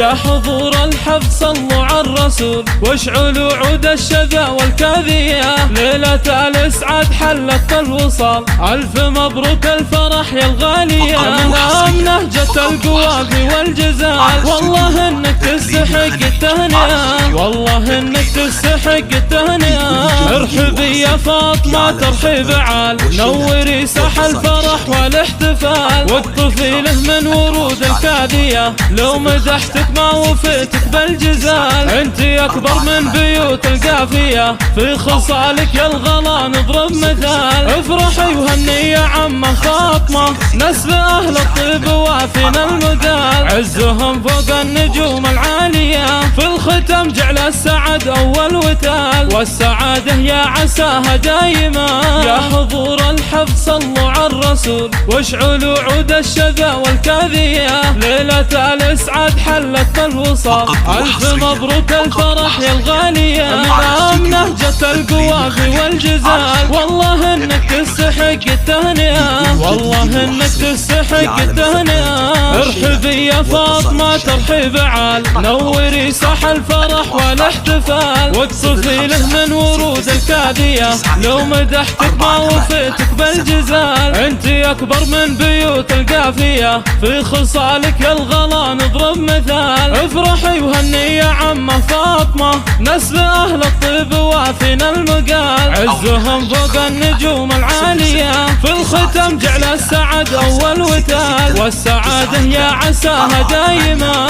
يا حضور الحفل صلوا على الرسول واشعلوا عود الشذا والكاذية، ليلة الإسعاد حلت الوصال، ألف مبروك الفرح يا الغالية. نام نهجة القوافي والجزال، والله إنك تستحق التهنئة، والله إنك تستحق التهنئة. ارحبي يا فاطمة ترحيب عال، نوري ساحة الفرح والاحتفال، واقطفي له من ورود الكاذية، لو مدحتك ما وفيتك بالجزال. انتي أكبر من بيوت القافية، في خصالك يا الغلا نضرب مثال. افرحي وهني يا عمه فاطمة، نسل أهل الطيب وافينا المقال، عزهم فوق النجوم العالية، في الختم جعل السعد أول وتال، والسعادة يا عساها دايما. يا حضور الحفل صلوا على الرسول واشعلوا عود الشذا والكاذية، ليلة الإسعاد حلت الوصال، ألف مبروك الفرح يا الغالية. نظام نهجة القوافي والجزال، والله إنك تستحق التهنئة، والله إنك تستحق التهنئة. ارحبي يا فاطمة ترحيب عال، نوري ساحة الفرح والاحتفال، واقصفي له من ورود الكاذية، لو مدحتك ما وفيتك بالجزال. انتي أكبر من بيوت القافية، في خصالك يا الغلا نضرب مثال. افرحي وهني يا عمه فاطمة، نسل أهل الطيب وافينا المقال، عزهم فوق النجوم العالية، في الختم جعل السعد أول وتال، والسعادة يا عساها دايما.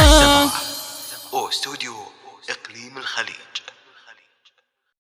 استوديو إقليم الخليج.